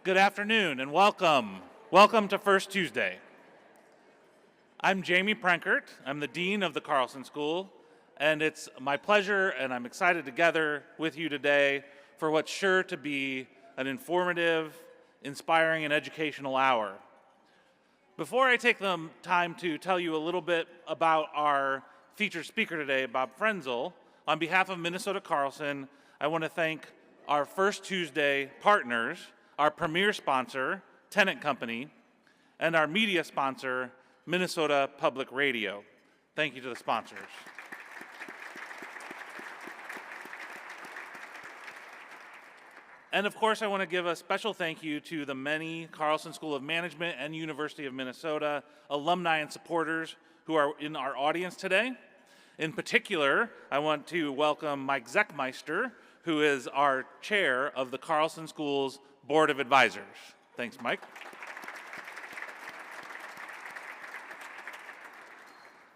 Good afternoon and welcome. Welcome to First Tuesday. I'm Jamie Prenkert. I'm the Dean of the Carlson School, and it's my pleasure and I'm excited to gather with you today for what's sure to be an informative, inspiring, and educational hour. Before I take the time to tell you a little bit about our featured speaker today, Bob Frenzel, on behalf of Minnesota Carlson, I want to thank our First Tuesday partners, our premier sponsor, Tennant Company, and our media sponsor, Minnesota Public Radio. Thank you to the sponsors. And of course, I want to give a special thank you to the many Carlson School of Management and University of Minnesota alumni and supporters who are in our audience today. In particular, I want to welcome Mike Zechmeister, who is our chair of the Carlson School's Board of Advisors. Thanks, Mike.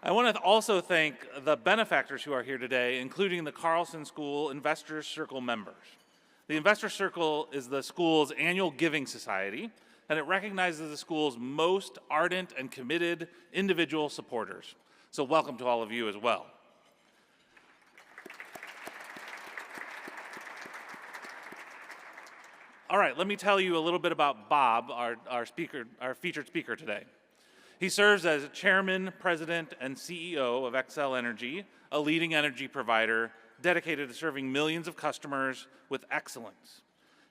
I want to also thank the benefactors who are here today, including the Carlson School Investors Circle members. The Investor Circle is the school's annual giving society, and it recognizes the school's most ardent and committed individual supporters. So welcome to all of you as well. All right, let me tell you a little bit about Bob, our featured speaker today. He serves as chairman, president, and CEO of Xcel Energy, a leading energy provider dedicated to serving millions of customers with excellence.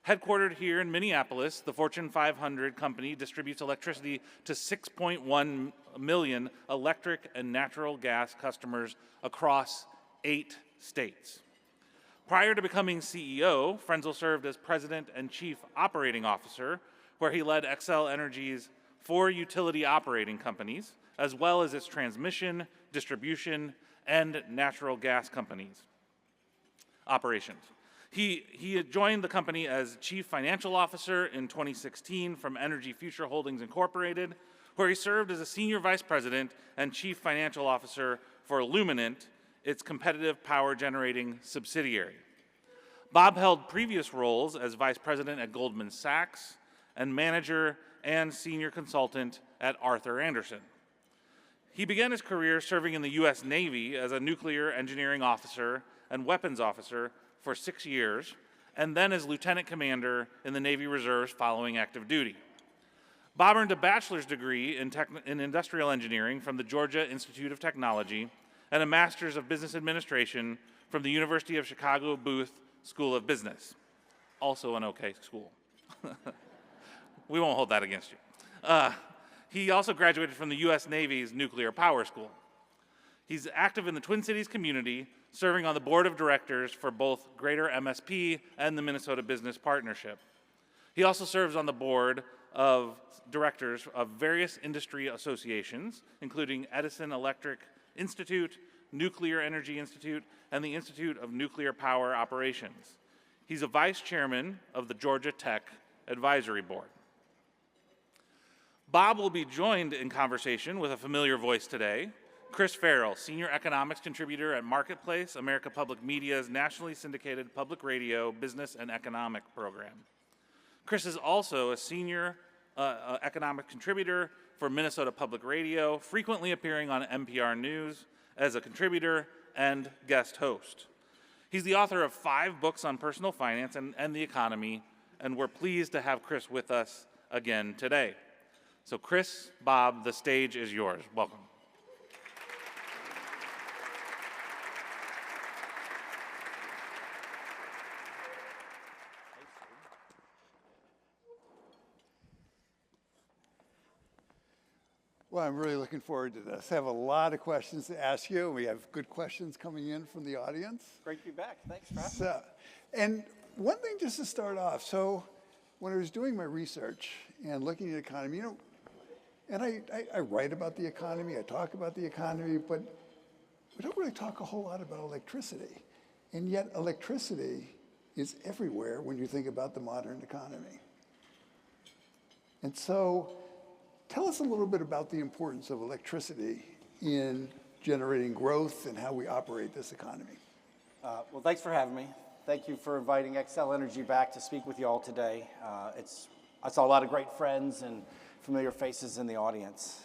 Headquartered here in Minneapolis, the Fortune 500 company distributes electricity to 6.1 million electric and natural gas customers across 8 states. Prior to becoming CEO, Frenzel served as president and chief operating officer, where he led Xcel Energy's 4 utility operating companies, as well as its transmission, distribution, and natural gas companies operations. He had joined the company as chief financial officer in 2016 from Energy Future Holdings Incorporated, where he served as a senior vice president and chief financial officer for Luminant, its competitive power generating subsidiary. Bob held previous roles as vice president at Goldman Sachs and manager and senior consultant at Arthur Andersen. He began his career serving in the U.S. Navy as a nuclear engineering officer and weapons officer for 6 years, and then as lieutenant commander in the Navy Reserves following active duty. Bob earned a bachelor's degree in industrial engineering from the Georgia Institute of Technology and a master's of business administration from the University of Chicago Booth School of Business. Also an okay school. We won't hold that against you. He also graduated from the U.S. Navy's Nuclear Power School. He's active in the Twin Cities community, serving on the board of directors for both Greater MSP and the Minnesota Business Partnership. He also serves on the board of directors of various industry associations, including Edison Electric Institute, Nuclear Energy Institute, and the Institute of Nuclear Power Operations. He's a vice chairman of the Georgia Tech Advisory Board. Bob will be joined in conversation with a familiar voice today, Chris Farrell, senior economics contributor at Marketplace, America Public Media's nationally syndicated public radio business and economic program. Chris is also a senior economic contributor for Minnesota Public Radio, frequently appearing on NPR News as a contributor and guest host. He's the author of 5 books on personal finance and the economy, and we're pleased to have Chris with us again today. So Chris, Bob, the stage is yours. Welcome. Well, I'm really looking forward to this. I have a lot of questions to ask you. We have good questions coming in from the audience. Great to be back. Thanks for having me. And one thing just to start off, so when I was doing my research and looking at the economy, and I write about the economy, I talk about the economy, but we don't really talk a whole lot about electricity. And yet electricity is everywhere when you think about the modern economy. And so tell us a little bit about the importance of electricity in generating growth and how we operate this economy. Well, thanks for having me. Thank you for inviting Xcel Energy back to speak with you all today. It's I saw a lot of great friends and familiar faces in the audience.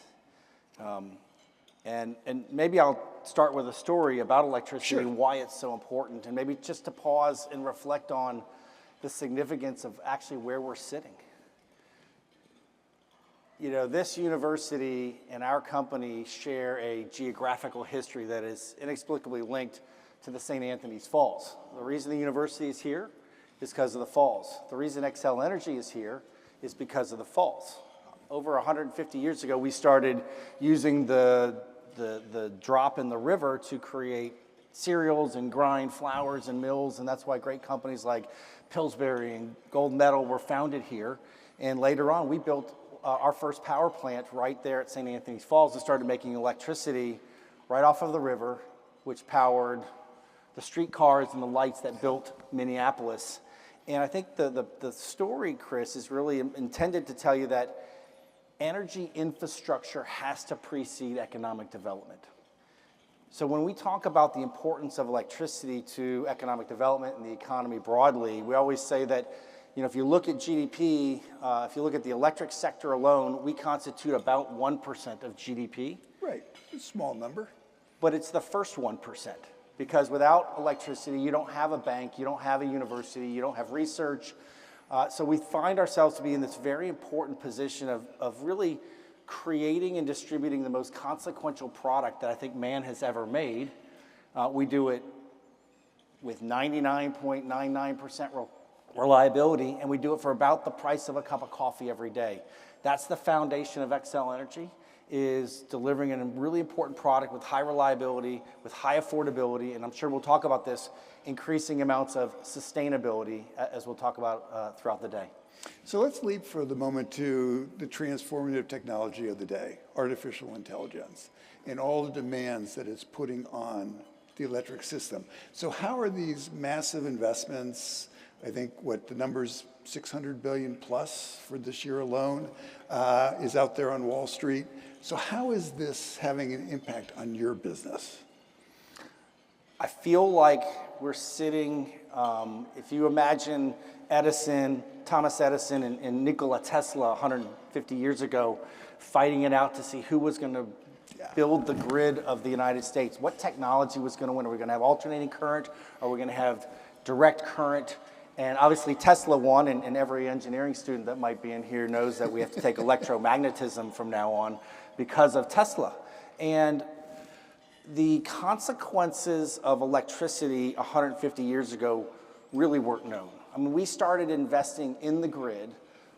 And maybe I'll start with a story about electricity Sure. and why it's so important, and maybe just to pause and reflect on the significance of actually where we're sitting. You know, this university and our company share a geographical history that is inexplicably linked to the St. Anthony's Falls. The reason the university is here is because of the falls. The reason Xcel Energy is here is because of the falls. Over 150 years ago, we started using the drop in the river to create cereals and grind flours and mills, and that's why great companies like Pillsbury and Gold Medal were founded here. And later on, we built our first power plant right there at St. Anthony's Falls and started making electricity right off of the river, which powered the streetcars and the lights that built Minneapolis. And I think the story, Chris, is really intended to tell you that energy infrastructure has to precede economic development. So when we talk about the importance of electricity to economic development and the economy broadly, we always say that, you know, if you look at GDP, if you look at the electric sector alone, we constitute about 1% of GDP. Right, a small number. But it's the first 1%, because without electricity, you don't have a bank, you don't have a university, you don't have research. So we find ourselves to be in this very important position of really creating and distributing the most consequential product that I think man has ever made. We do it with 99.99% reliability, and we do it for about the price of a cup of coffee every day. That's the foundation of Xcel Energy, is delivering a really important product with high reliability, with high affordability, and I'm sure we'll talk about this, increasing amounts of sustainability, as we'll talk about throughout the day. So let's leap for the moment to the transformative technology of the day, artificial intelligence, and all the demands that it's putting on the electric system. So how are these massive investments, I think what the number's 600 billion plus for this year alone, is out there on Wall Street. So how is this having an impact on your business? I feel like we're sitting, if you imagine Thomas Edison and Nikola Tesla 150 years ago, fighting it out to see who was going to build the grid of the United States. What technology was going to win? Are we going to have alternating current? Are we going to have direct current? And obviously Tesla won, and every engineering student that might be in here knows that we have to take electromagnetism from now on because of Tesla. And the consequences of electricity 150 years ago really weren't known. I mean, we started investing in the grid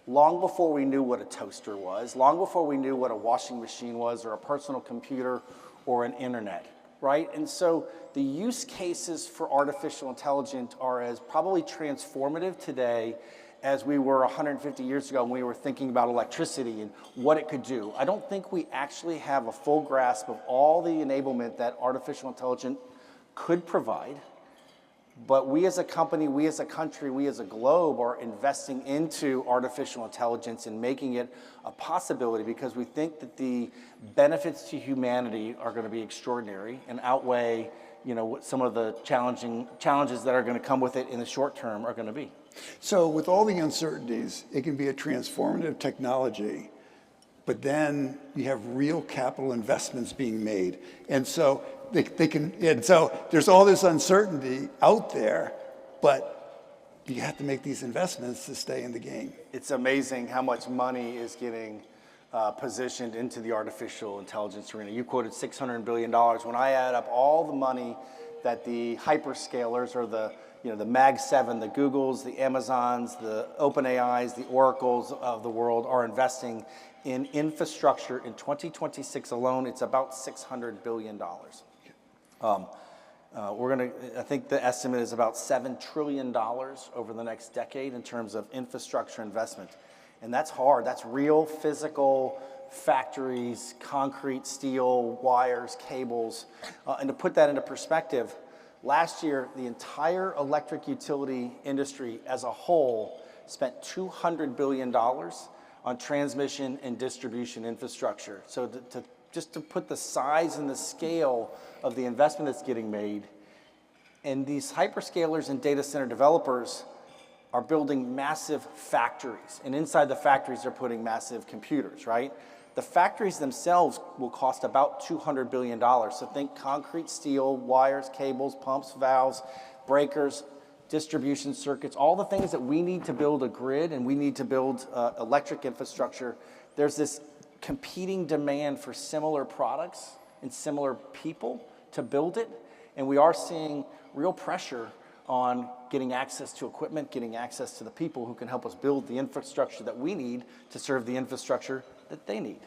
long before we knew what a toaster was, long before we knew what a washing machine was, or a personal computer, or an internet, right? And so the use cases for artificial intelligence are as probably transformative today as we were 150 years ago when we were thinking about electricity and what it could do. I don't think we actually have a full grasp of all the enablement that artificial intelligence could provide. But we as a company, we as a country, we as a globe are investing into artificial intelligence and making it a possibility because we think that the benefits to humanity are going to be extraordinary and outweigh, you know, what some of the challenges that are going to come with it in the short term are going to be. So with all the uncertainties, it can be a transformative technology, but then you have real capital investments being made. And so so there's all this uncertainty out there, but you have to make these investments to stay in the game. It's amazing how much money is getting positioned into the artificial intelligence arena. You quoted $600 billion. When I add up all the money that the hyperscalers or the Mag 7, the Googles, the Amazons, the OpenAIs, the Oracles of the world are investing in infrastructure in 2026 alone, it's about $600 billion. I think the estimate is about $7 trillion over the next decade in terms of infrastructure investment. And that's hard. That's real physical factories, concrete, steel, wires, cables. And to put that into perspective, last year, the entire electric utility industry as a whole spent $200 billion on transmission and distribution infrastructure. So just to put the size and the scale of the investment that's getting made, and these hyperscalers and data center developers, are building massive factories. And inside the factories, they're putting massive computers, right? The factories themselves will cost about $200 billion. So think concrete, steel, wires, cables, pumps, valves, breakers, distribution circuits, all the things that we need to build a grid and we need to build electric infrastructure. There's this competing demand for similar products and similar people to build it. And we are seeing real pressure on getting access to equipment, getting access to the people who can help us build the infrastructure that we need to serve the infrastructure that they need.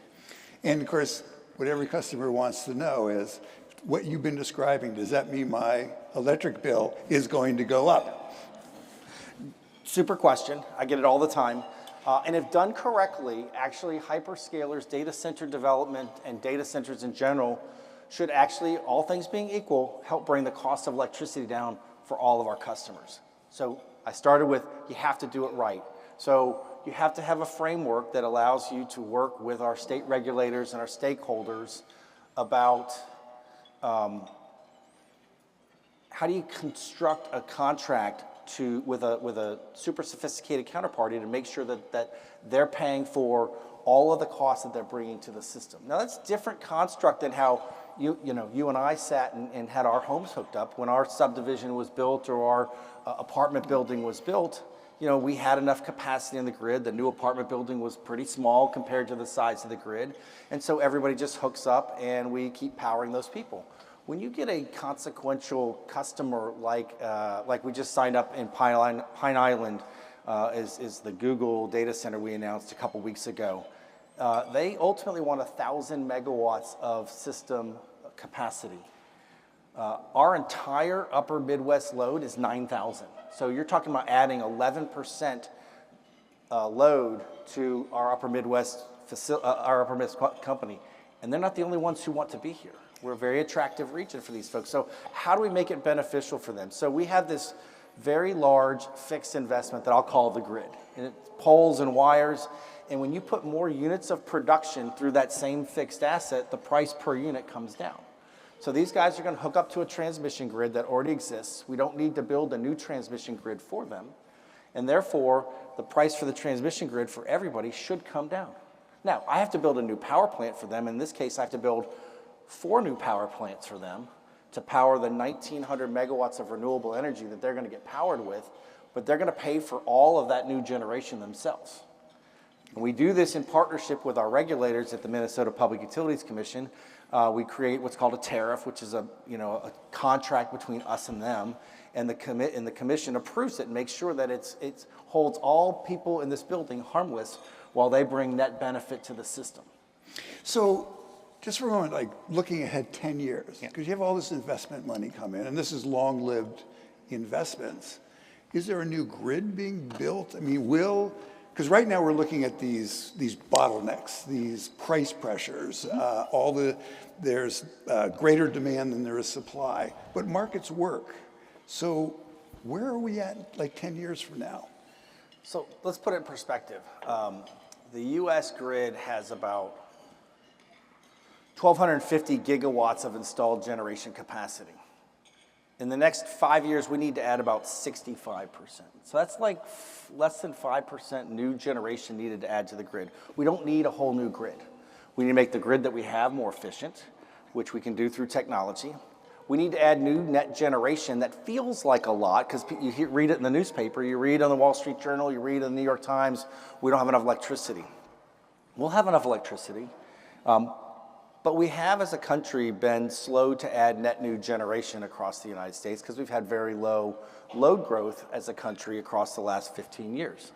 And of course, what every customer wants to know is, what you've been describing, does that mean my electric bill is going to go up? Super question. I get it all the time. And if done correctly, actually hyperscalers, data center development, and data centers in general should actually, all things being equal, help bring the cost of electricity down for all of our customers. So I started with, you have to do it right. So you have to have a framework that allows you to work with our state regulators and our stakeholders about how do you construct a contract with a super sophisticated counterparty to make sure that they're paying for all of the costs that they're bringing to the system. Now that's different construct than how you and I sat and had our homes hooked up. When our subdivision was built or our apartment building was built, we had enough capacity in the grid. The new apartment building was pretty small compared to the size of the grid. And so everybody just hooks up and we keep powering those people. When you get a consequential customer like we just signed up in Pine Island, is the Google data center we announced a couple weeks ago. They ultimately want 1,000 megawatts of system capacity. Our entire upper Midwest load is 9,000. So you're talking about adding 11% load to our upper Midwest company. And they're not the only ones who want to be here. We're a very attractive region for these folks. So how do we make it beneficial for them? So we have this very large fixed investment that I'll call the grid. And it's poles and wires. And when you put more units of production through that same fixed asset, the price per unit comes down. So these guys are going to hook up to a transmission grid that already exists. We don't need to build a new transmission grid for them. And therefore, the price for the transmission grid for everybody should come down. Now, I have to build a new power plant for them. In this case, I have to build 4 new power plants for them to power the 1,900 megawatts of renewable energy that they're going to get powered with, but they're going to pay for all of that new generation themselves. And we do this in partnership with our regulators at the Minnesota Public Utilities Commission. We create what's called a tariff, which is a contract between us and them, and the commission approves it and makes sure that it holds all people in this building harmless while they bring net benefit to the system. So just for a moment, like looking ahead 10 years, because you have all this investment money come in, and this is long-lived investments. Is there a new grid being built? I mean, because right now we're looking at these bottlenecks, these price pressures, there's greater demand than there is supply, but markets work. So where are we at like 10 years from now? So let's put it in perspective. The US grid has about 1,250 gigawatts of installed generation capacity. In the next 5 years, we need to add about 65%. So that's like less than 5% new generation needed to add to the grid. We don't need a whole new grid. We need to make the grid that we have more efficient, which we can do through technology. We need to add new net generation that feels like a lot, because you read it in the newspaper, you read on the Wall Street Journal, you read in the New York Times, we don't have enough electricity. We'll have enough electricity. But we have, as a country, been slow to add net new generation across the United States because we've had very low load growth as a country across the last 15 years.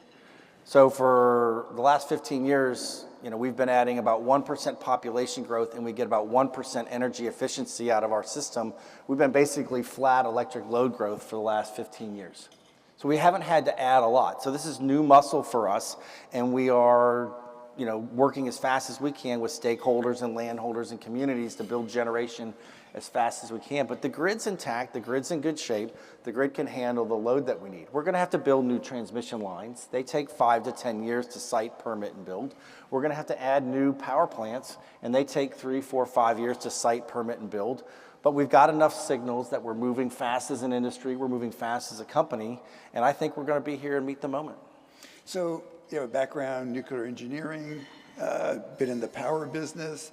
So for the last 15 years, we've been adding about 1% population growth and we get about 1% energy efficiency out of our system. We've been basically flat electric load growth for the last 15 years. So we haven't had to add a lot. So this is new muscle for us, and we are working as fast as we can with stakeholders and landholders and communities to build generation as fast as we can. But the grid's intact, the grid's in good shape, the grid can handle the load that we need. We're gonna have to build new transmission lines. They take 5 to 10 years to site, permit, and build. We're gonna have to add new power plants, and they take 3, 4, 5 years to site, permit, and build. But we've got enough signals that we're moving fast as an industry, we're moving fast as a company, and I think we're going to be here and meet the moment. So you have a background, nuclear engineering, been in the power business.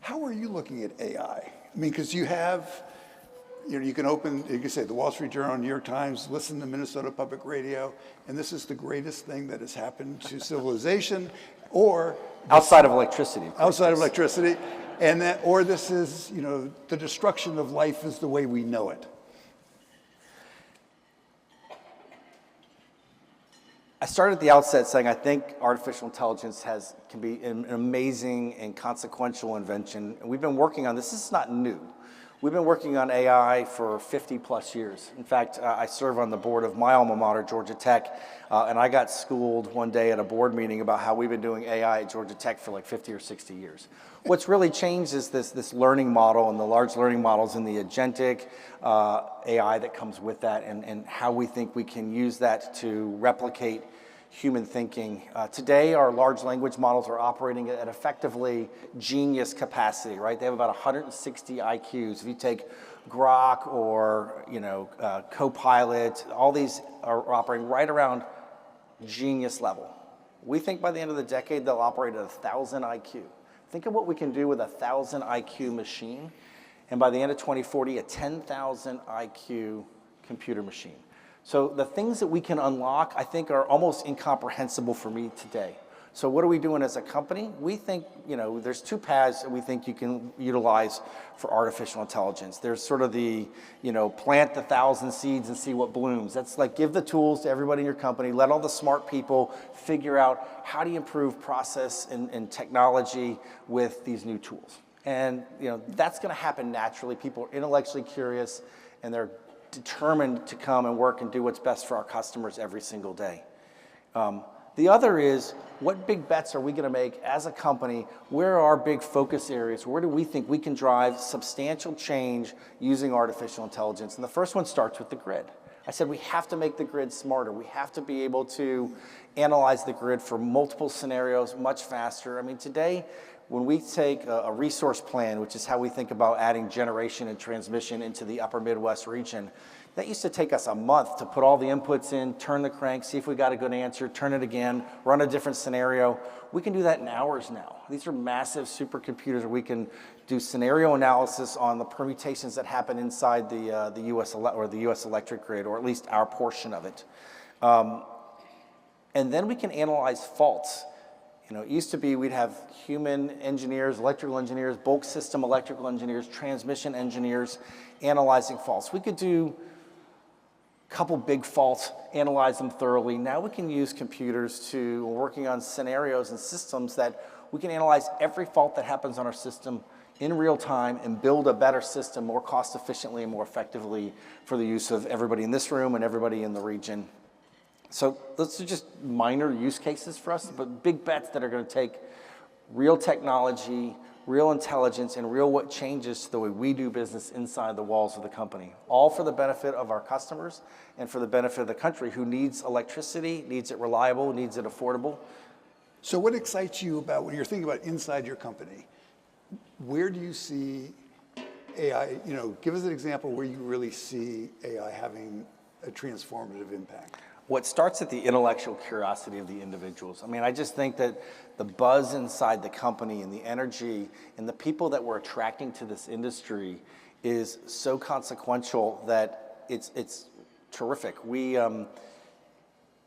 How are you looking at AI? I mean, because you have, you can open, you can say the Wall Street Journal, New York Times, listen to Minnesota Public Radio, and this is the greatest thing that has happened to civilization, or Outside of electricity. outside of electricity, and that, or this is, the destruction of life is the way we know it. I started at the outset saying I think artificial intelligence can be an amazing and consequential invention. And we've been working on this. This is not new. We've been working on AI for 50 plus years. In fact, I serve on the board of my alma mater, Georgia Tech, and I got schooled one day at a board meeting about how we've been doing AI at Georgia Tech for like 50 or 60 years. What's really changed is this learning model and the large learning models and the agentic AI that comes with that, and how we think we can use that to replicate human thinking. Today, our large language models are operating at effectively genius capacity, right? They have about 160 IQs. If you take Grok or Copilot, all these are operating right around genius level. We think by the end of the decade, they'll operate at 1,000 IQ. Think of what we can do with a 1,000 IQ machine, and by the end of 2040, a 10,000 IQ computer machine. So the things that we can unlock, I think, are almost incomprehensible for me today. So what are we doing as a company? We think, there's two paths that we think you can utilize for artificial intelligence. There's sort of the, plant the 1,000 seeds and see what blooms. That's like give the tools to everybody in your company, let all the smart people figure out how do you improve process and technology with these new tools. And, that's gonna happen naturally. People are intellectually curious, and they're determined to come and work and do what's best for our customers every single day. The other is, what big bets are we going to make as a company? Where are our big focus areas? Where do we think we can drive substantial change using artificial intelligence? And the first one starts with the grid. I said we have to make the grid smarter. We have to be able to analyze the grid for multiple scenarios much faster. I mean, today, when we take a resource plan, which is how we think about adding generation and transmission into the upper Midwest region, that used to take us a month to put all the inputs in, turn the crank, see if we got a good answer, turn it again, run a different scenario. We can do that in hours now. These are massive supercomputers where we can do scenario analysis on the permutations that happen inside the U.S. electric grid, or at least our portion of it. And then we can analyze faults. It used to be we'd have human engineers, electrical engineers, bulk system electrical engineers, transmission engineers analyzing faults. We could do a couple big faults, analyze them thoroughly. Now we can use computers to working on scenarios and systems that we can analyze every fault that happens on our system in real time and build a better system more cost efficiently and more effectively for the use of everybody in this room and everybody in the region. So those are just minor use cases for us, but big bets that are going to take real technology, real intelligence, and real what changes to the way we do business inside the walls of the company, all for the benefit of our customers and for the benefit of the country who needs electricity, needs it reliable, needs it affordable. So what excites you about, when you're thinking about inside your company, where do you see AI, give us an example where you really see AI having a transformative impact. What starts at the intellectual curiosity of the individuals. I mean, I just think that the buzz inside the company and the energy and the people that we're attracting to this industry is so consequential that it's terrific. We,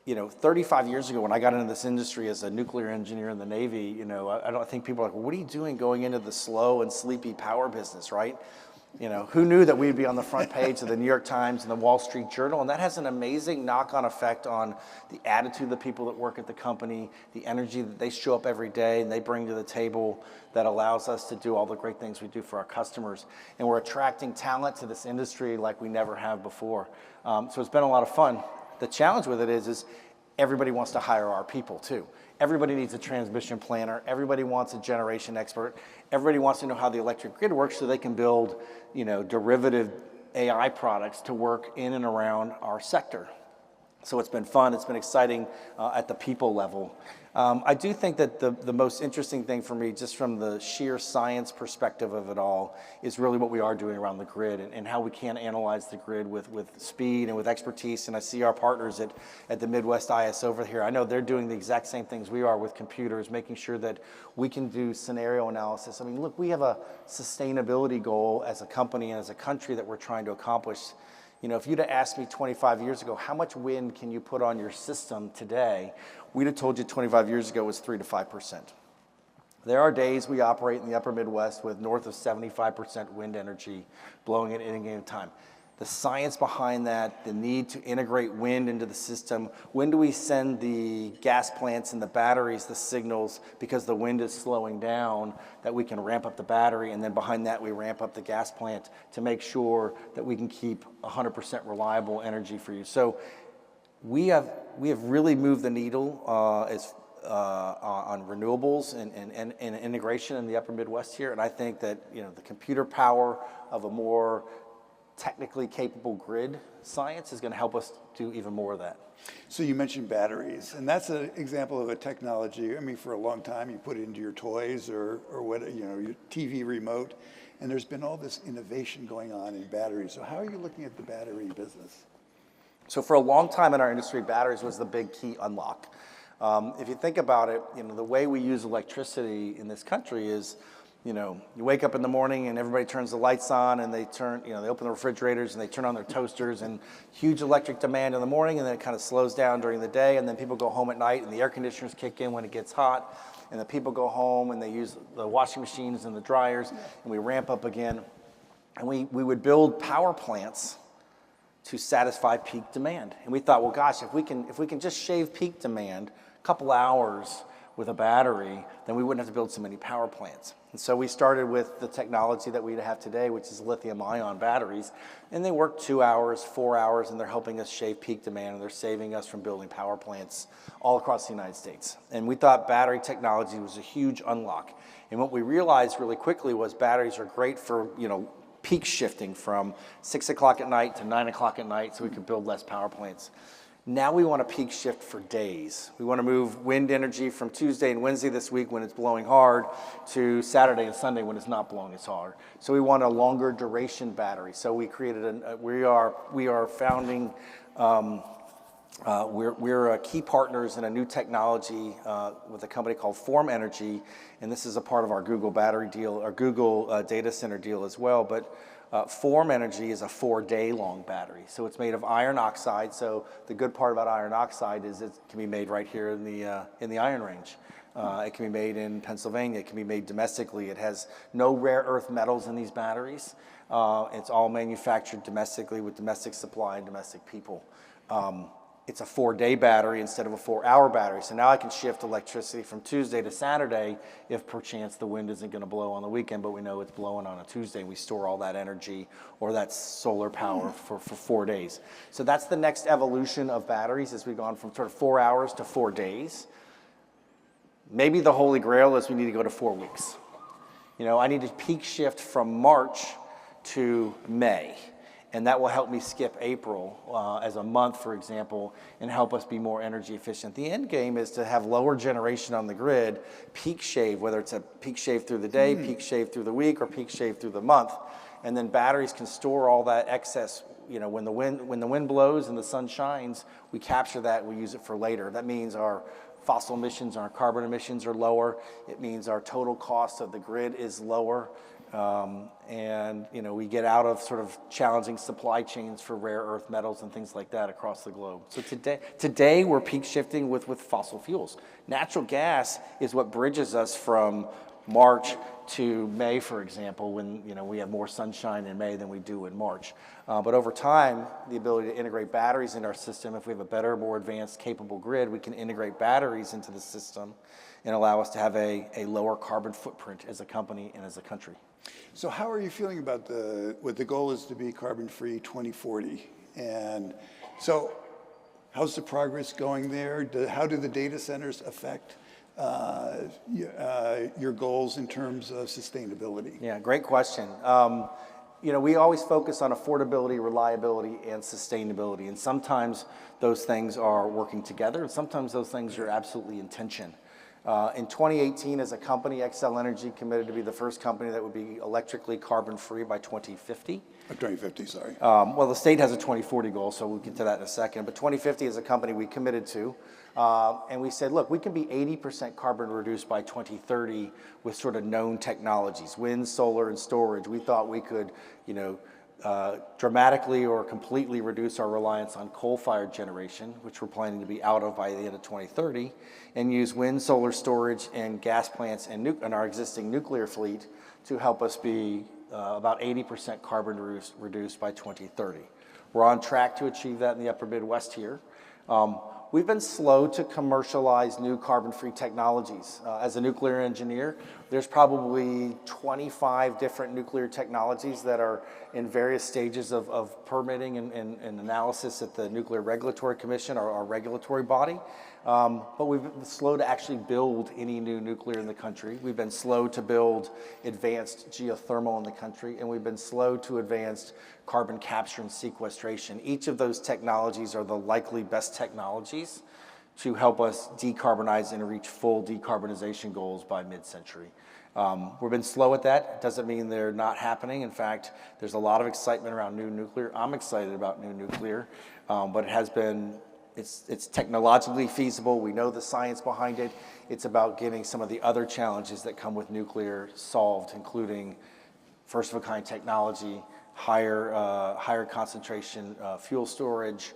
35 years ago when I got into this industry as a nuclear engineer in the Navy, I don't think people are like, well, what are you doing going into the slow and sleepy power business, right? Who knew that we'd be on the front page of the New York Times and the Wall Street Journal? And that has an amazing knock-on effect on the attitude of the people that work at the company, the energy that they show up every day and they bring to the table that allows us to do all the great things we do for our customers. And we're attracting talent to this industry like we never have before. So it's been a lot of fun. The challenge with it is everybody wants to hire our people too. Everybody needs a transmission planner. Everybody wants a generation expert. Everybody wants to know how the electric grid works so they can build, derivative AI products to work in and around our sector. So it's been fun, it's been exciting at the people level. I do think that the most interesting thing for me, just from the sheer science perspective of it all, is really what we are doing around the grid and how we can analyze the grid with speed and with expertise. And I see our partners at the Midwest IS over here. I know they're doing the exact same things we are with computers, making sure that we can do scenario analysis. I mean, look, we have a sustainability goal as a company and as a country that we're trying to accomplish. You know, if you'd have asked me 25 years ago, how much wind can you put on your system today? We'd have told you 25 years ago it was 3 to 5%. There are days we operate in the upper Midwest with north of 75% wind energy blowing at any given time. The science behind that, the need to integrate wind into the system. When do we send the gas plants and the batteries the signals because the wind is slowing down that we can ramp up the battery, and then behind that we ramp up the gas plant to make sure that we can keep 100% reliable energy for you. So we have really moved the needle on renewables and integration in the upper Midwest here, and I think that, you know, the computer power of a more technically capable grid science is going to help us do even more of that. So you mentioned batteries, and that's an example of a technology. I mean, for a long time, you put it into your toys or what, you know, your TV remote, and there's been all this innovation going on in batteries. So how are you looking at the battery business? So for a long time in our industry, batteries was the big key unlock. If you think about it, you know, the way we use electricity in this country is, you know, you wake up in the morning and everybody turns the lights on and they open the refrigerators and they turn on their toasters, and huge electric demand in the morning, and then it kind of slows down during the day, and then people go home at night and the air conditioners kick in when it gets hot, and the people go home and they use the washing machines and the dryers, and we ramp up again. And we would build power plants to satisfy peak demand. And we thought, well, gosh, if we can just shave peak demand a couple hours with a battery, then we wouldn't have to build so many power plants. And so we started with the technology that we have today, which is lithium-ion batteries, and they work 2 hours, 4 hours, and they're helping us shave peak demand, and they're saving us from building power plants all across the United States. And we thought battery technology was a huge unlock. And what we realized really quickly was batteries are great for, you know, peak shifting from 6 o'clock at night to 9 o'clock at night so we could build less power plants. Now we want to peak shift for days. We want to move wind energy from Tuesday and Wednesday this week when it's blowing hard to Saturday and Sunday when it's not blowing as hard. So we want a longer duration battery. So we created we are founding, we're key partners in a new technology with a company called Form Energy, and this is a part of our Google battery deal, our Google data center deal as well. But Form Energy is a 4-day long battery. So it's made of iron oxide. So the good part about iron oxide is it can be made right here in the Iron Range. It can be made in Pennsylvania. It can be made domestically. It has no rare earth metals in these batteries. It's all manufactured domestically with domestic supply and domestic people. It's a 4-day battery instead of a 4-hour battery. So now I can shift electricity from Tuesday to Saturday if perchance the wind isn't going to blow on the weekend, but we know it's blowing on a Tuesday. We store all that energy or that solar power for 4 days. So that's the next evolution of batteries as we've gone from sort of 4 hours to 4 days. Maybe the holy grail is we need to go to 4 weeks. You know, I need to peak shift from March to May. And that will help me skip April as a month, for example, and help us be more energy efficient. The end game is to have lower generation on the grid, peak shave, whether it's a peak shave through the day, peak shave through the week, or peak shave through the month. And then batteries can store all that excess. You know, when the wind blows and the sun shines, we capture that and we use it for later. That means our fossil emissions, our carbon emissions are lower. It means our total cost of the grid is lower. And, you know, we get out of sort of challenging supply chains for rare earth metals and things like that across the globe. So today we're peak shifting with fossil fuels. Natural gas is what bridges us from March to May, for example, when, you know, we have more sunshine in May than we do in March. But over time, the ability to integrate batteries in our system, if we have a better, more advanced, capable grid, we can integrate batteries into the system and allow us to have a lower carbon footprint as a company and as a country. So how are you feeling about what the goal is to be carbon-free 2040? And so how's the progress going there? How do the data centers affect your goals in terms of sustainability? Yeah, great question. we always focus on affordability, reliability, and sustainability. And sometimes those things are working together, and sometimes those things are absolutely in tension. In 2018, as a company, Xcel Energy committed to be the first company that would be electrically carbon-free by 2050. 2050, sorry. Well, the state has a 2040 goal, so we'll get to that in a second. But 2050 is a company we committed to. And we said, look, we can be 80% carbon reduced by 2030 with sort of known technologies, wind, solar, and storage. We thought we could, dramatically or completely reduce our reliance on coal-fired generation, which we're planning to be out of by the end of 2030, and use wind, solar storage, and gas plants and our existing nuclear fleet to help us be about 80% carbon reduced by 2030. We're on track to achieve that in the upper Midwest here. We've been slow to commercialize new carbon-free technologies. As a nuclear engineer, there's probably 25 different nuclear technologies that are in various stages of permitting and analysis at the Nuclear Regulatory Commission, our regulatory body. But we've been slow to actually build any new nuclear in the country. We've been slow to build advanced geothermal in the country, and we've been slow to advance carbon capture and sequestration. Each of those technologies are the likely best technologies to help us decarbonize and reach full decarbonization goals by mid-century. We've been slow at that. It doesn't mean they're not happening. In fact, there's a lot of excitement around new nuclear. I'm excited about new nuclear, but it's technologically feasible. We know the science behind it. It's about getting some of the other challenges that come with nuclear solved, including first-of-a-kind technology, higher concentration fuel storage,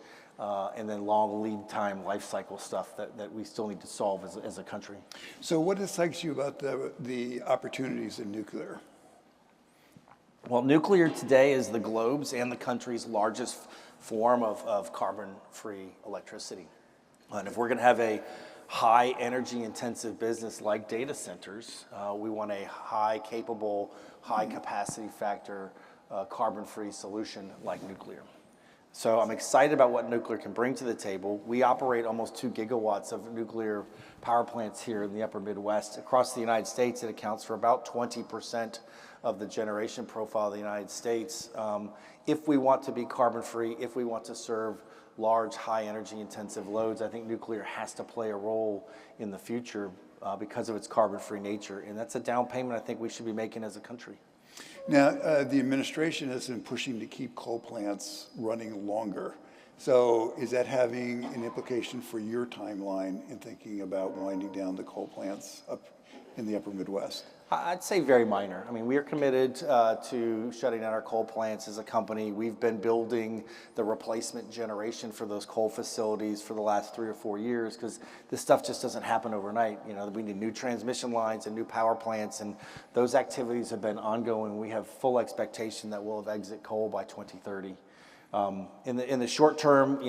and then long lead time life cycle stuff that we still need to solve as a country. So what excites you about the opportunities in nuclear? Well, nuclear today is the globe's and the country's largest form of carbon-free electricity. And if we're going to have a high energy intensive business like data centers, we want a high capable, high capacity factor carbon-free solution like nuclear. So I'm excited about what nuclear can bring to the table. We operate almost 2 gigawatts of nuclear power plants here in the upper Midwest. Across the United States, it accounts for about 20% of the generation profile of the United States. If we want to be carbon-free, if we want to serve large, high energy intensive loads, I think nuclear has to play a role in the future because of its carbon-free nature. And that's a down payment I think we should be making as a country. Now, the administration has been pushing to keep coal plants running longer. So is that having an implication for your timeline in thinking about winding down the coal plants up in the upper Midwest? I'd say very minor. I mean, we are committed to shutting down our coal plants as a company. We've been building the replacement generation for those coal facilities for the last 3 or 4 years because this stuff just doesn't happen overnight. We need new transmission lines and new power plants, and those activities have been ongoing. We have full expectation that we'll exit coal by 2030. In the short term,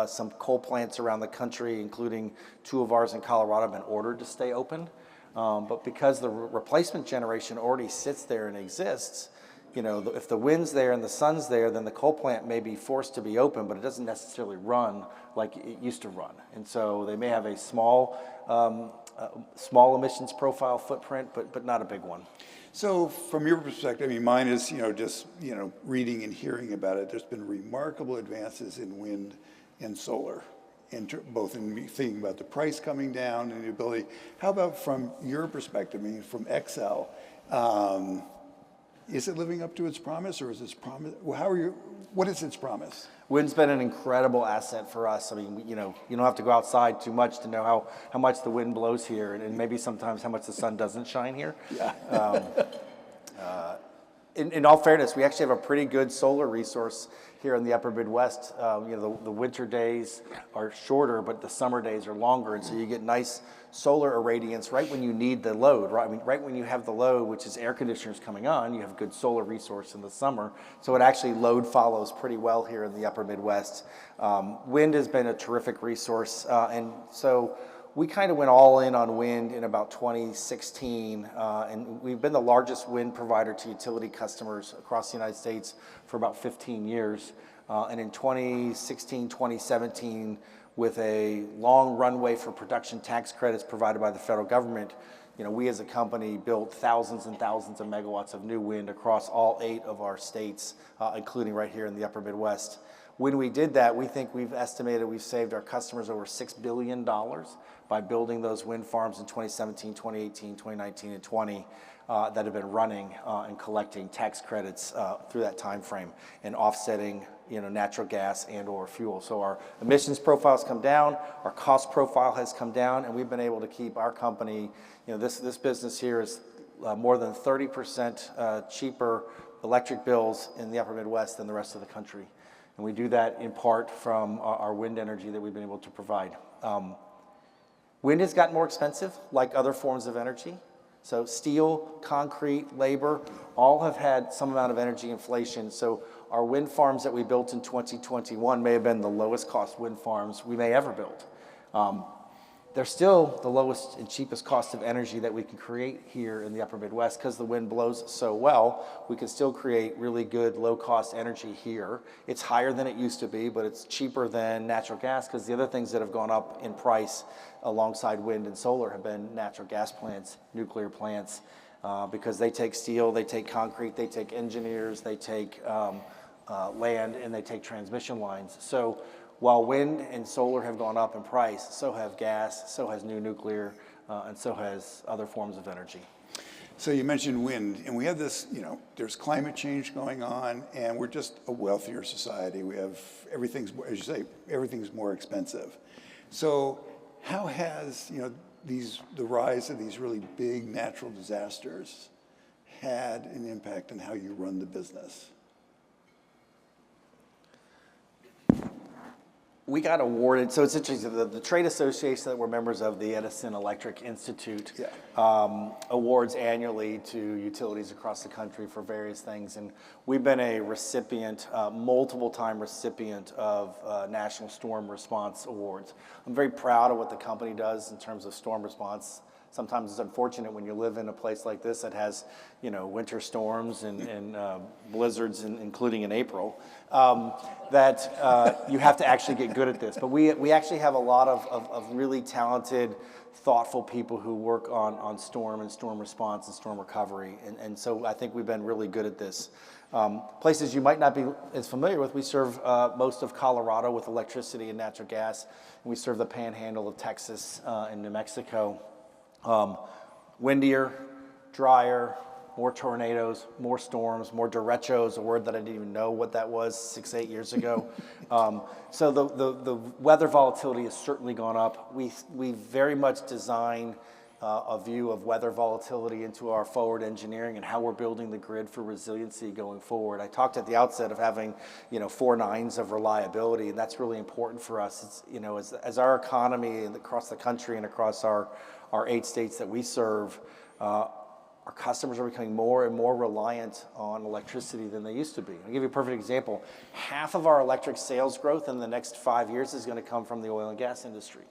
some coal plants around the country, including 2 of ours in Colorado, have been ordered to stay open. But because the replacement generation already sits there and exists, if the wind's there and the sun's there, then the coal plant may be forced to be open, but it doesn't necessarily run like it used to run. And so they may have a small emissions profile footprint, but not a big one. So from your perspective, I mean, mine is, just, reading and hearing about it. There's been remarkable advances in wind and solar. Both in thinking about the price coming down and the ability. How about from your perspective, I mean, from Xcel, is it living up to its promise, or is its promise? What is its promise? Wind's been an incredible asset for us. I mean, you don't have to go outside too much to know how much the wind blows here, and maybe sometimes how much the sun doesn't shine here. Yeah. In all fairness, we actually have a pretty good solar resource here in the upper Midwest. The winter days are shorter, but the summer days are longer, and so you get nice solar irradiance right when you need the load, right? I mean, right when you have the load, which is air conditioners coming on, you have good solar resource in the summer. So it actually load follows pretty well here in the upper Midwest. Wind has been a terrific resource, and so we kind of went all in on wind in about 2016, and we've been the largest wind provider to utility customers across the United States for about 15 years. And in 2016, 2017, with a long runway for production tax credits provided by the federal government, we as a company built thousands and thousands of megawatts of new wind across all 8 of our states, including right here in the upper Midwest. When we did that, we think we've saved our customers over $6 billion by building those wind farms in 2017, 2018, 2019, and 20 that have been running and collecting tax credits through that time frame and offsetting natural gas and or fuel. So our emissions profile has come down, our cost profile has come down, and we've been able to keep our company, this business here is more than 30% cheaper electric bills in the upper Midwest than the rest of the country. And we do that in part from our wind energy that we've been able to provide. Wind has gotten more expensive, like other forms of energy. So steel, concrete, labor, all have had some amount of energy inflation. So our wind farms that we built in 2021 may have been the lowest cost wind farms we may ever build. They're still the lowest and cheapest cost of energy that we can create here in the upper Midwest because the wind blows so well. We can still create really good low cost energy here. It's higher than it used to be, but it's cheaper than natural gas because the other things that have gone up in price alongside wind and solar have been natural gas plants, nuclear plants, because they take steel, they take concrete, they take engineers, they take land, and they take transmission lines. So while wind and solar have gone up in price, so have gas, so has new nuclear, and so has other forms of energy. So you mentioned wind, and we have this, there's climate change going on, and we're just a wealthier society. We have everything's, as you say, everything's more expensive. So how has, the rise of these really big natural disasters had an impact on how you run the business? We got awarded, so it's interesting, the trade association that we're members of, the Edison Electric Institute, awards annually to utilities across the country for various things. And we've been a recipient, multiple time recipient of National Storm Response Awards. I'm very proud of what the company does in terms of storm response. Sometimes it's unfortunate when you live in a place like this that has, winter storms and blizzards, including in April, that you have to actually get good at this. But we actually have a lot of really talented, thoughtful people who work on storm and storm response and storm recovery. And so I think we've been really good at this. Places you might not be as familiar with, we serve most of Colorado with electricity and natural gas. And we serve the panhandle of Texas and New Mexico. Windier, drier, more tornadoes, more storms, more derechos, a word that I didn't even know what that was 6-8 years ago. So the weather volatility has certainly gone up. We very much design a view of weather volatility into our forward engineering and how we're building the grid for resiliency going forward. I talked at the outset of having 4 nines of reliability, and that's really important for us. It's, as our economy across the country and across our 8 states that we serve, our customers are becoming more and more reliant on electricity than they used to be. I'll give you a perfect example. Half of our electric sales growth in the next 5 years is going to come from the oil and gas industry.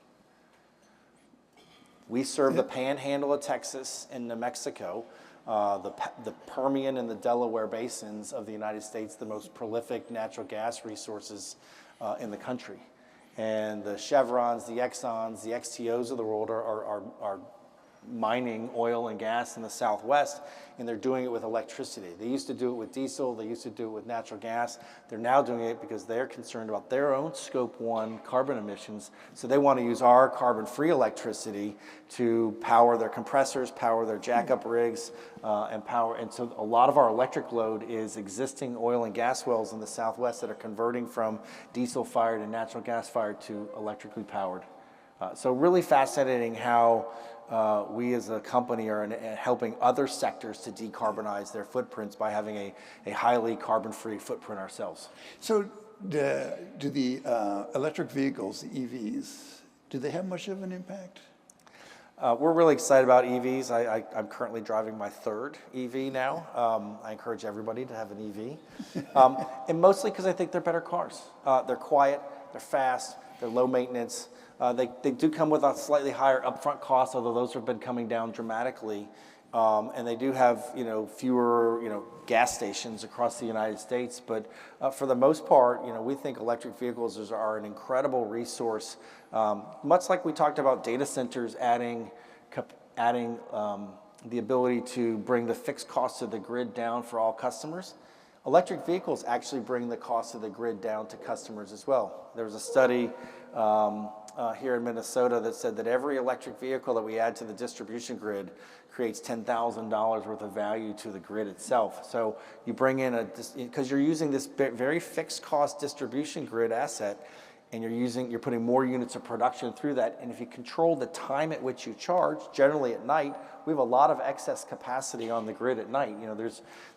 We serve the panhandle of Texas and New Mexico, the Permian and the Delaware basins of the United States, the most prolific natural gas resources in the country. And the Chevrons, the Exxons, the XTOs of the world are mining oil and gas in the Southwest, and they're doing it with electricity. They used to do it with diesel, they used to do it with natural gas. They're now doing it because they're concerned about their own Scope 1 carbon emissions, so they want to use our carbon-free electricity to power their compressors, power their jackup rigs, and so a lot of our electric load is existing oil and gas wells in the Southwest that are converting from diesel-fired and natural gas-fired to electrically powered. So really fascinating how we as a company are helping other sectors to decarbonize their footprints by having a highly carbon-free footprint ourselves. So do the electric vehicles, the EVs, do they have much of an impact? We're really excited about EVs. I'm currently driving my 3rd EV now. I encourage everybody to have an EV. And mostly because I think they're better cars. They're quiet, they're fast, they're low maintenance. They do come with a slightly higher upfront cost, although those have been coming down dramatically. And they do have, fewer, gas stations across the United States. But for the most part, we think electric vehicles are an incredible resource. Much like we talked about data centers adding the ability to bring the fixed cost of the grid down for all customers. Electric vehicles actually bring the cost of the grid down to customers as well. There was a study here in Minnesota that said that every electric vehicle that we add to the distribution grid creates $10,000 worth of value to the grid itself. So you bring in because you're using this very fixed cost distribution grid asset, and you're putting more units of production through that. And if you control the time at which you charge, generally at night, we have a lot of excess capacity on the grid at night.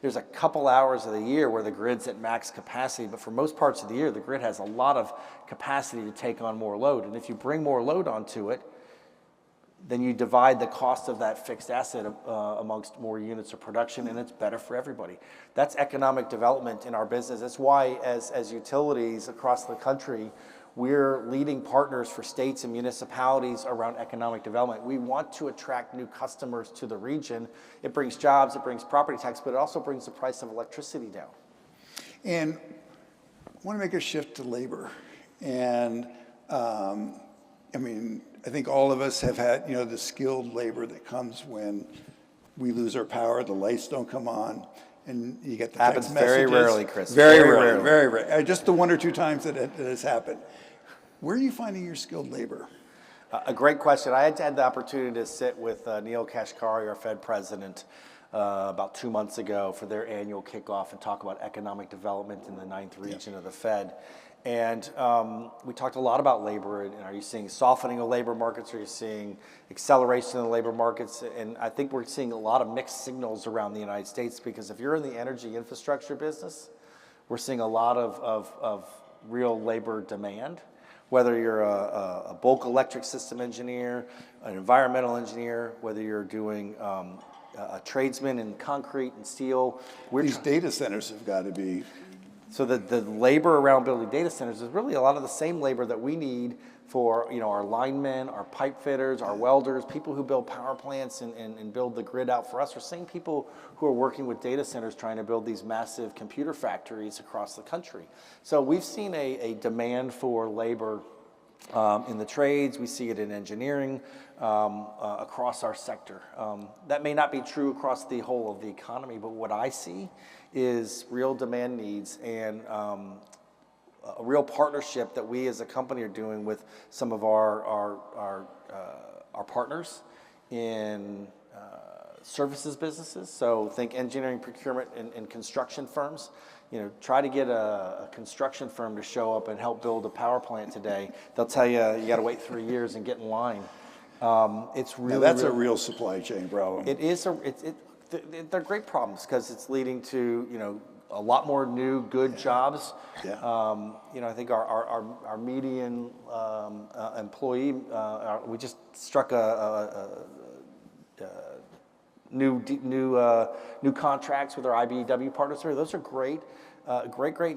There's a couple hours of the year where the grid's at max capacity, but for most parts of the year, the grid has a lot of capacity to take on more load. And if you bring more load onto it, then you divide the cost of that fixed asset amongst more units of production, and it's better for everybody. That's economic development in our business. That's why as utilities across the country, we're leading partners for states and municipalities around economic development. We want to attract new customers to the region. It brings jobs, it brings property tax, but it also brings the price of electricity down. And I want to make a shift to labor. And I think all of us have had, the skilled labor that comes when we lose our power, the lights don't come on, and you get the text messages. Happens very rarely, Chris. Very rarely. Very rare. Just the one or two times that it has happened. Where are you finding your skilled labor? A great question. I had the opportunity to sit with Neil Kashkari, our Fed president, about 2 months ago for their annual kickoff and talk about economic development in the 9th region of the Fed. And we talked a lot about labor. And are you seeing softening of labor markets? Are you seeing acceleration of the labor markets? And I think we're seeing a lot of mixed signals around the United States, because if you're in the energy infrastructure business, we're seeing a lot of real labor demand. Whether you're a bulk electric system engineer, an environmental engineer, whether you're doing a tradesman in concrete and steel. These data centers have got to be. So the labor around building data centers is really a lot of the same labor that we need for our linemen, our pipe fitters, our welders, people who build power plants and build the grid out for us. We're seeing people who are working with data centers trying to build these massive computer factories across the country. So we've seen a demand for labor in the trades. We see it in engineering across our sector. That may not be true across the whole of the economy, but what I see is real demand needs and a real partnership that we as a company are doing with some of our partners in services businesses. So think engineering, procurement, and construction firms. Try to get a construction firm to show up and help build a power plant today. They'll tell you got to wait 3 years and get in line. It's really that's a real supply chain problem. It is they're great problems because it's leading to a lot more new good jobs. Yeah. I think our median employee, we just struck a new contracts with our IBEW partners here. Those are great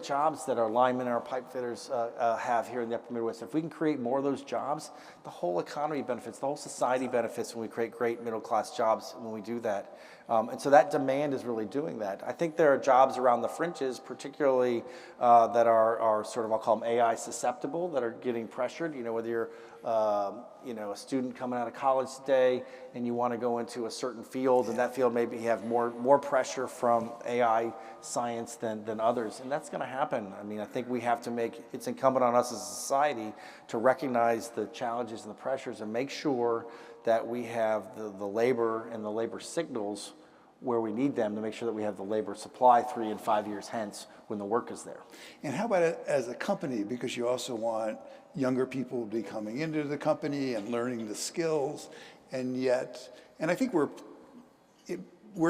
jobs that our linemen and our pipe fitters have here in the upper Midwest. If we can create more of those jobs, the whole economy benefits, the whole society benefits when we create great middle class jobs when we do that. And so that demand is really doing that. I think there are jobs around the fringes, particularly that are sort of, I'll call them AI susceptible, that are getting pressured. Whether you're a student coming out of college today and you want to go into a certain field, and that field maybe have more pressure from AI science than others, and that's going to happen. I think we have to it's incumbent on us as a society to recognize the challenges and the pressures and make sure that we have the labor and the labor signals where we need them to make sure that we have the labor supply 3 and 5 years hence when the work is there. And how about it as a company? Because you also want younger people to be coming into the company and learning the skills, and I think we're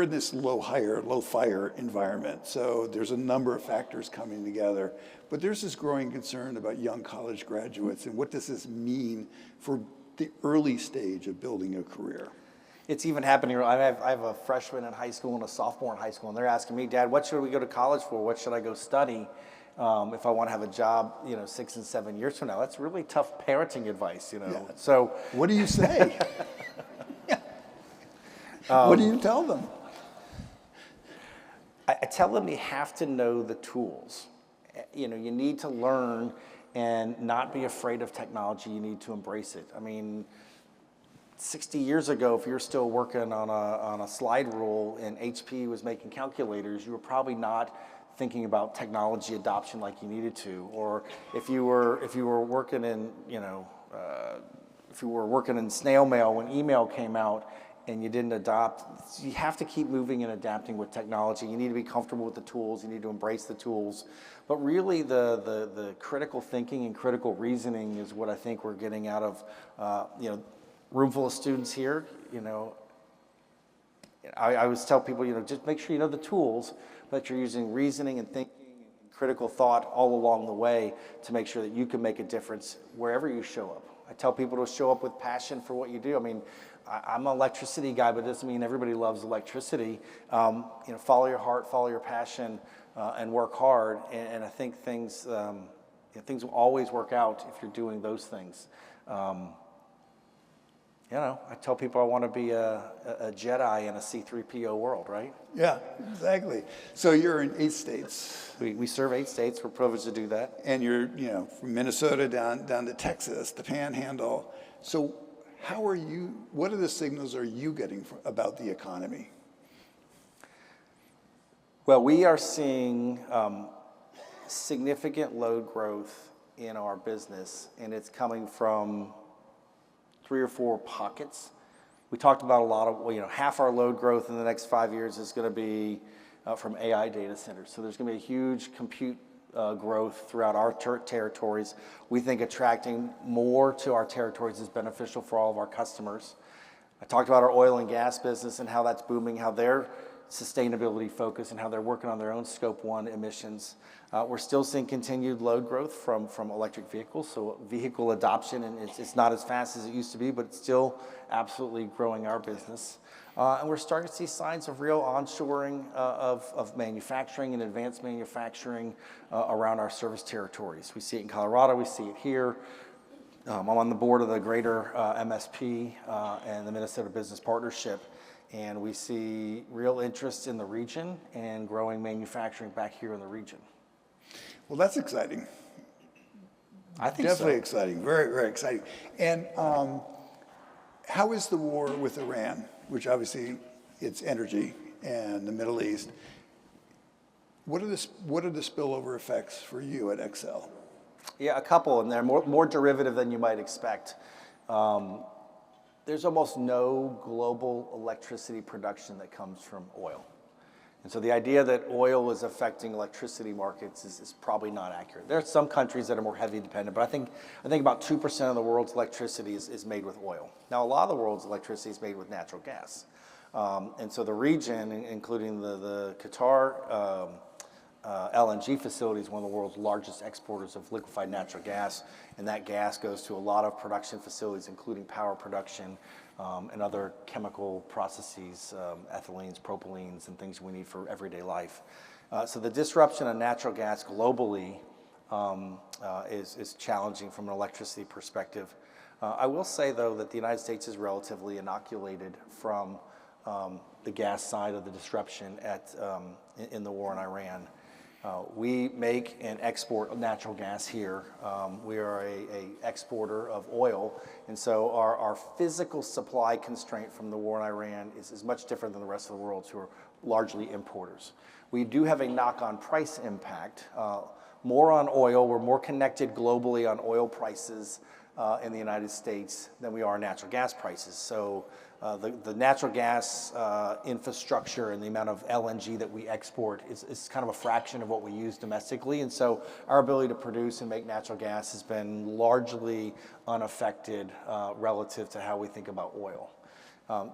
in this low fire environment. So there's a number of factors coming together, but there's this growing concern about young college graduates and what does this mean for the early stage of building a career. It's even happening. I have a freshman in high school and a sophomore in high school, and they're asking me, Dad, what should we go to college for? What should I go study if I want to have a job, 6 and 7 years from now? That's really tough parenting advice, Yeah. So what do you say? What do you tell them? I tell them you have to know the tools. You know, you need to learn and not be afraid of technology. You need to embrace it. I mean, 60 years ago, if you're still working on a slide rule and HP was making calculators, you were probably not thinking about technology adoption like you needed to. Or if you were working in, if you were working in snail mail when email came out and you didn't adopt, you have to keep moving and adapting with technology. You need to be comfortable with the tools. You need to embrace the tools. But really, the critical thinking and critical reasoning is what I think we're getting out of, room full of students here. I always tell people, just make sure you know the tools, but you're using reasoning and thinking and critical thought all along the way to make sure that you can make a difference wherever you show up. I tell people to show up with passion for what you do. I mean, I'm an electricity guy, but it doesn't mean everybody loves electricity. Follow your heart, follow your passion, and work hard. And I think things will always work out if you're doing those things. I tell people I want to be a Jedi in a C-3PO world, right? Yeah, exactly. So you're in 8 states. We serve 8 states. We're privileged to do that. And you're, from Minnesota down to Texas, the Panhandle. So what are the signals are you getting about the economy? Well, we are seeing significant load growth in our business, and it's coming from 3 or 4 pockets. We talked about a lot of, half our load growth in the next 5 years is going to be from AI data centers. So there's going to be a huge compute growth throughout our territories. We think attracting more to our territories is beneficial for all of our customers. I talked about our oil and gas business and how that's booming, how they're sustainability focused and how they're working on their own Scope 1 emissions. We're still seeing continued load growth from electric vehicles, so vehicle adoption, and it's not as fast as it used to be, but it's still absolutely growing our business. And we're starting to see signs of real onshoring of manufacturing and advanced manufacturing around our service territories. We see it in Colorado, we see it here. I'm on the board of the Greater MSP and the Minnesota Business Partnership, and we see real interest in the region and growing manufacturing back here in the region. Well, that's exciting. I think Definitely so. exciting, very, very exciting. And how is the war with Iran, which obviously it's energy and the Middle East? What are the spillover effects for you at Xcel? Yeah, a couple, and they're more derivative than you might expect. There's almost no global electricity production that comes from oil. And so the idea that oil is affecting electricity markets is probably not accurate. There are some countries that are more heavily dependent, but I think about 2% of the world's electricity is made with oil. Now, a lot of the world's electricity is made with natural gas. And so the region, including the Qatar LNG facility, is one of the world's largest exporters of liquefied natural gas, and that gas goes to a lot of production facilities, including power production and other chemical processes, ethylenes, propylenes, and things we need for everyday life. So the disruption of natural gas globally is challenging from an electricity perspective. I will say, though, that the United States is relatively inoculated from the gas side of the disruption in the war in Iran. We make and export natural gas here. We are a exporter of oil, and so our physical supply constraint from the war in Iran is much different than the rest of the world, who are largely importers. We do have a knock-on price impact, more on oil. We're more connected globally on oil prices in the United States than we are natural gas prices. So the natural gas infrastructure and the amount of LNG that we export is kind of a fraction of what we use domestically. And so our ability to produce and make natural gas has been largely unaffected relative to how we think about oil.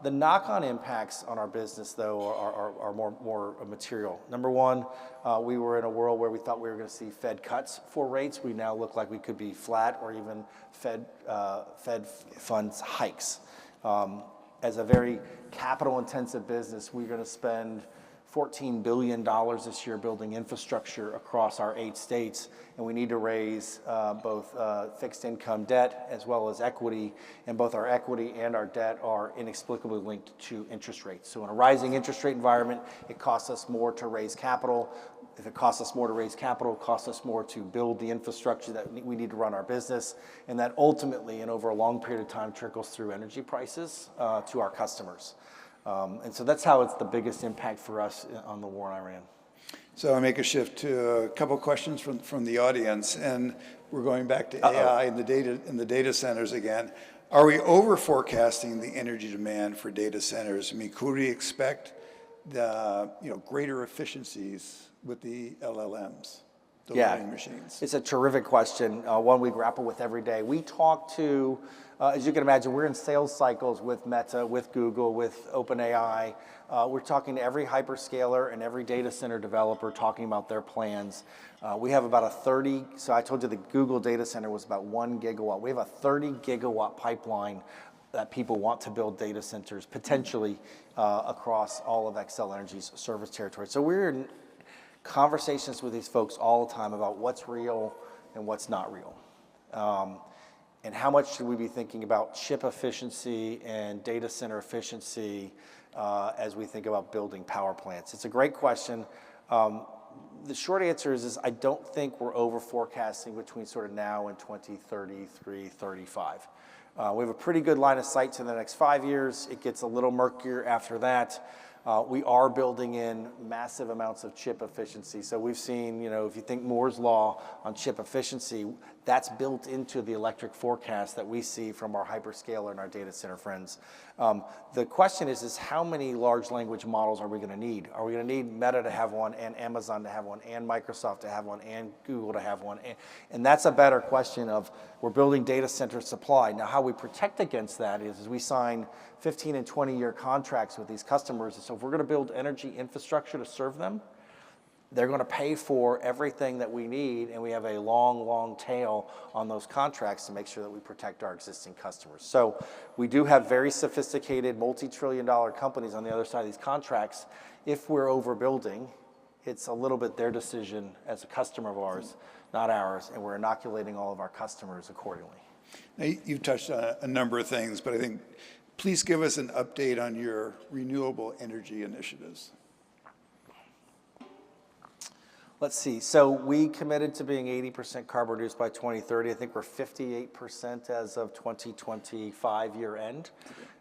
The knock-on impacts on our business, though, are more material. Number one, we were in a world where we thought we were going to see Fed cuts for rates. We now look like we could be flat or even Fed funds hikes. As a very capital-intensive business, we're going to spend $14 billion this year building infrastructure across our 8 states, and we need to raise both fixed income debt as well as equity, and both our equity and our debt are inexplicably linked to interest rates. So in a rising interest rate environment, it costs us more to raise capital. If it costs us more to raise capital, it costs us more to build the infrastructure that we need to run our business, and that ultimately, and over a long period of time, trickles through energy prices to our customers. And so that's how it's the biggest impact for us on the war in Iran. So I make a shift to a couple questions from the audience, and we're going back to AI and the data centers again. Are we over forecasting the energy demand for data centers? I mean, could we expect the greater efficiencies with the LLMs, the learning machines? It's a terrific question, one we grapple with every day. We talk to, as you can imagine, we're in sales cycles with Meta, with Google, with OpenAI. We're talking to every hyperscaler and every data center developer talking about their plans. We have about so I told you the Google data center was about 1 gigawatt. We have a 30 gigawatt pipeline that people want to build data centers, potentially across all of Xcel Energy's service territory. So we're in conversations with these folks all the time about what's real and what's not real. And how much should we be thinking about chip efficiency and data center efficiency as we think about building power plants? It's a great question. The short answer is I don't think we're over forecasting between sort of now and 2033, 35. We have a pretty good line of sight to the next 5 years. It gets a little murkier after that. We are building in massive amounts of chip efficiency. So we've seen, if you think Moore's law on chip efficiency, that's built into the electric forecast that we see from our hyperscaler and our data center friends. The question is how many large language models are we going to need? Are we going to need Meta to have one, and Amazon to have one, and Microsoft to have one, and Google to have one? And that's a better question of we're building data center supply. Now, how we protect against that is we sign 15 and 20-year contracts with these customers. So if we're going to build energy infrastructure to serve them, they're going to pay for everything that we need, and we have a long, long tail on those contracts to make sure that we protect our existing customers. So we do have very sophisticated multi-trillion-dollar companies on the other side of these contracts. If we're overbuilding, it's a little bit their decision as a customer of ours, not ours, and we're inoculating all of our customers accordingly. Now, you've touched on a number of things, but I think please give us an update on your renewable energy initiatives. Let's see. So we committed to being 80% carbon reduced by 2030. I think we're 58% as of 2025 year end.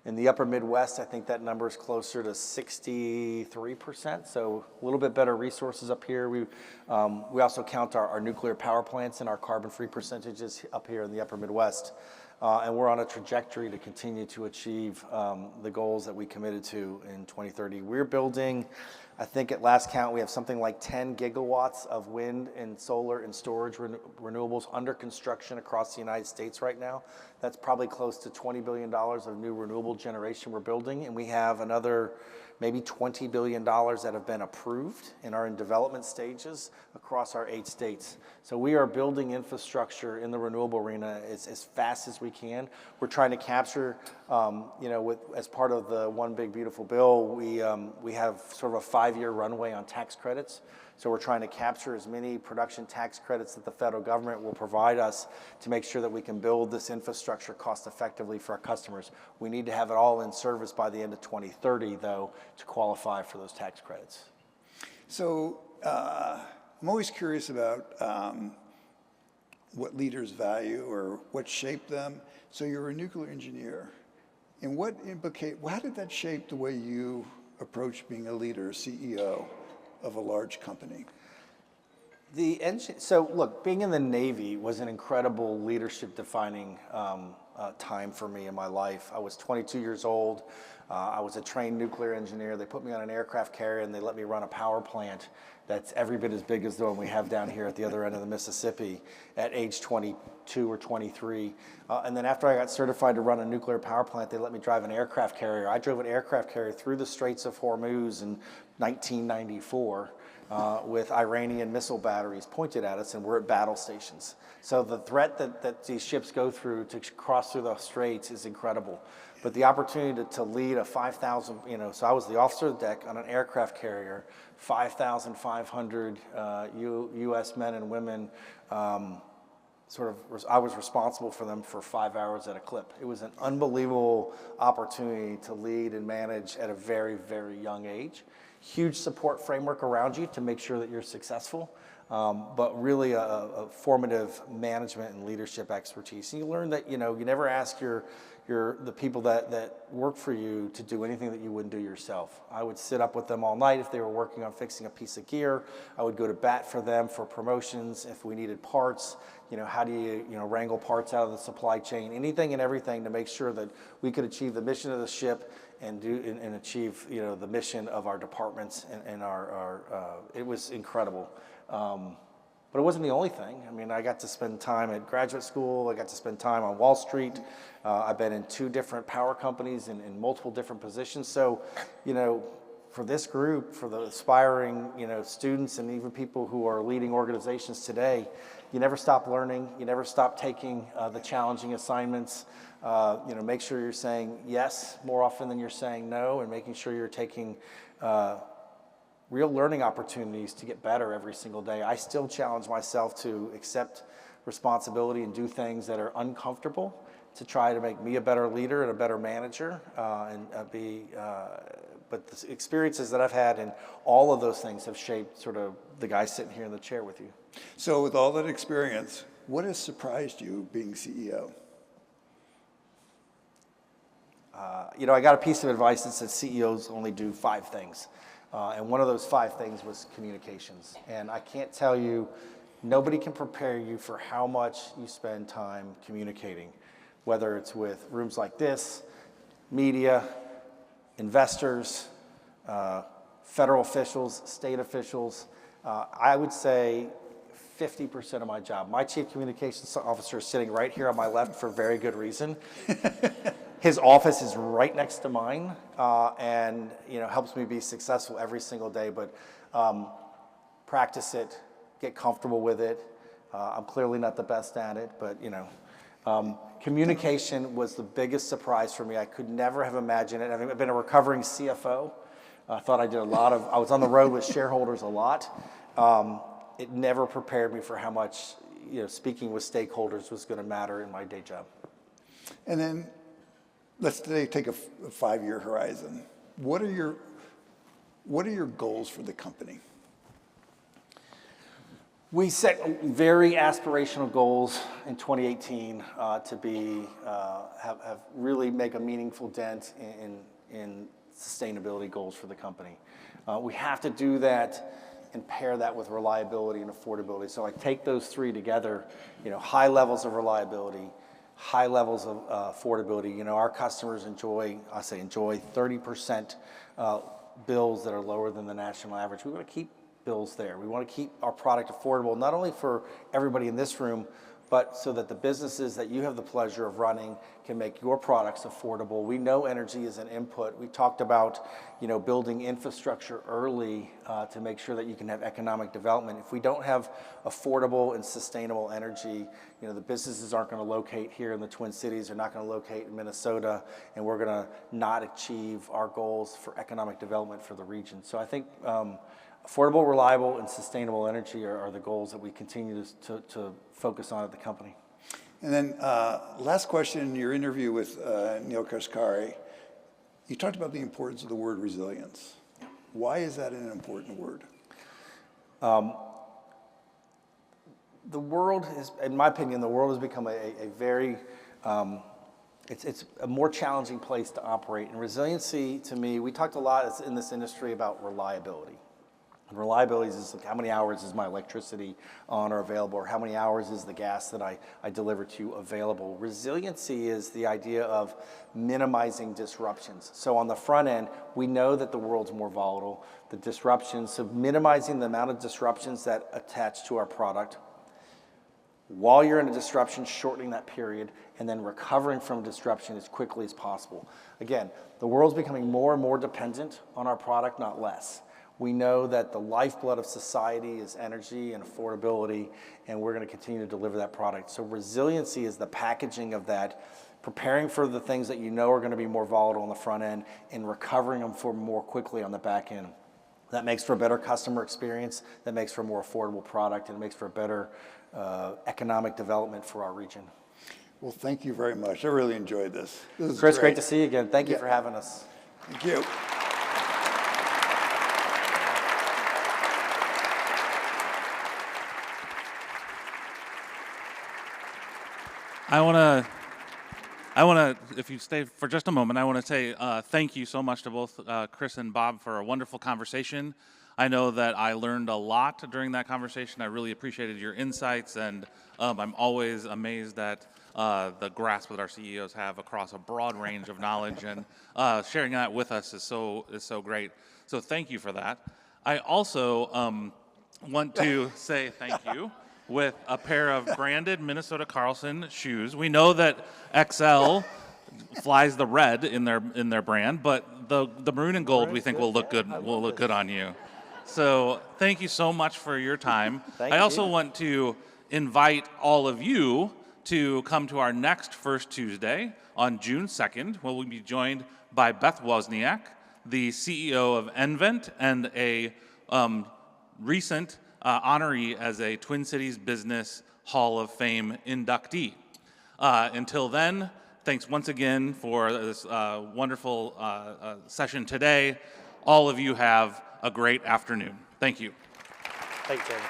In the upper Midwest, I think that number is closer to 63%. So a little bit better resources up here. We also count our nuclear power plants and our carbon-free percentages up here in the upper Midwest. And we're on a trajectory to continue to achieve the goals that we committed to in 2030. We're building, I think at last count, we have something like 10 gigawatts of wind and solar and storage renewables under construction across the United States right now. That's probably close to $20 billion of new renewable generation we're building. And we have another maybe $20 billion that have been approved and are in development stages across our 8 states. So we are building infrastructure in the renewable arena as fast as we can. We're trying to capture, as part of the One Big Beautiful Bill, we have sort of a 5-year runway on tax credits. So we're trying to capture as many production tax credits that the federal government will provide us to make sure that we can build this infrastructure cost effectively for our customers. We need to have it all in service by the end of 2030, though, to qualify for those tax credits. So I'm always curious about what leaders value or what shaped them. So you're a nuclear engineer. And how did that shape the way you approach being a leader, CEO of a large company? So look, being in the Navy was an incredible leadership defining time for me in my life. I was 22 years old. I was a trained nuclear engineer. They put me on an aircraft carrier and they let me run a power plant that's every bit as big as the one we have down here at the other end of the Mississippi at age 22 or 23. And then after I got certified to run a nuclear power plant, they let me drive an aircraft carrier. I drove an aircraft carrier through the Straits of Hormuz in 1994 with Iranian missile batteries pointed at us, and we're at battle stations. So the threat that these ships go through to cross through the straits is incredible. But the opportunity to lead a 5,000, so I was the officer of the deck on an aircraft carrier, 5,500 U.S. men and women. I was responsible for them for 5 hours at a clip. It was an unbelievable opportunity to lead and manage at a very, very young age. Huge support framework around you to make sure that you're successful, but really a formative management and leadership expertise. And you learn that, you never ask the people that work for you to do anything that you wouldn't do yourself. I would sit up with them all night if they were working on fixing a piece of gear. I would go to bat for them for promotions if we needed parts. How do you wrangle parts out of the supply chain? Anything and everything to make sure that we could achieve the mission of the ship and achieve the mission of our departments and our it was incredible. But it wasn't the only thing. I mean, I got to spend time at graduate school. I got to spend time on Wall Street. I've been in 2 different power companies in multiple different positions. So, for this group, for the aspiring, students and even people who are leading organizations today, you never stop learning. You never stop taking the challenging assignments. Make sure you're saying yes more often than you're saying no, and making sure you're taking real learning opportunities to get better every single day. I still challenge myself to accept responsibility and do things that are uncomfortable to try to make me a better leader and a better manager, but the experiences that I've had in all of those things have shaped sort of the guy sitting here in the chair with you. So with all that experience, what has surprised you being CEO? I got a piece of advice that said CEOs only do 5 things. And one of those 5 things was communications. And I can't tell you, nobody can prepare you for how much you spend time communicating, whether it's with rooms like this, media, investors, federal officials, state officials. I would say 50% of my job. My chief communications officer is sitting right here on my left for very good reason. His office is right next to mine, and helps me be successful every single day. But practice it, get comfortable with it. I'm clearly not the best at it, but communication was the biggest surprise for me. I could never have imagined it. I've been a recovering CFO. I thought I did I was on the road with shareholders a lot. It never prepared me for how much speaking with stakeholders was going to matter in my day job. And then let's today take a 5-year horizon. What are your goals for the company? We set very aspirational goals in 2018 to be have really make a meaningful dent in sustainability goals for the company. We have to do that and pair that with reliability and affordability. So I take those 3 together, high levels of reliability, high levels of affordability. Our customers enjoy 30% bills that are lower than the national average. We want to keep bills there. We want to keep our product affordable, not only for everybody in this room, but so that the businesses that you have the pleasure of running can make your products affordable. We know energy is an input. We talked about, building infrastructure early to make sure that you can have economic development. If we don't have affordable and sustainable energy, the businesses aren't going to locate here in the Twin Cities. They're not going to locate in Minnesota, and we're going to not achieve our goals for economic development for the region. So I think affordable, reliable, and sustainable energy are the goals that we continue to focus on at the company. And then last question, in your interview with Neil Kashkari, you talked about the importance of the word resilience. Why is that an important word? The world is, in my opinion, the world has become a very, it's a more challenging place to operate. And resiliency, to me, we talked a lot in this industry about reliability. And reliability is like how many hours is my electricity on or available, or how many hours is the gas that I deliver to you available. Resiliency is the idea of minimizing disruptions. So on the front end, we know that the world's more volatile, the disruptions, so minimizing the amount of disruptions that attach to our product. While you're in a disruption, shortening that period, and then recovering from disruption as quickly as possible. Again, the world's becoming more and more dependent on our product, not less. We know that the lifeblood of society is energy and affordability, and we're going to continue to deliver that product. So resiliency is the packaging of that preparing for the things that you know are going to be more volatile on the front end and recovering them for more quickly on the back end. That makes for a better customer experience, that makes for a more affordable product, and it makes for a better economic development for our region. Well, thank you very much. I really enjoyed this. This is Chris, great to see you again. Thank you for having us. Thank you. I want to, if you stay for just a moment, I want to say thank you so much to both Chris and Bob for a wonderful conversation. I know that I learned a lot during that conversation. I really appreciated your insights, and I'm always amazed at the grasp that our CEOs have across a broad range of knowledge, and sharing that with us is so great. So thank you for that. I also want to say thank you with a pair of branded Minnesota Carlson shoes. We know that Xcel flies the red in their brand, but the maroon and gold we think will look good on you. So thank you so much for your time. I also want to invite all of you to come to our next First Tuesday on June 2nd, where we'll be joined by Beth Wozniak, the CEO of nVent and a recent honoree as a Twin Cities Business Hall of Fame inductee. Until then, thanks once again for this wonderful session today. All of you have a great afternoon. Thank you. Thank you, Jamie.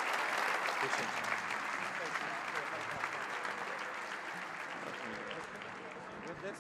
With this?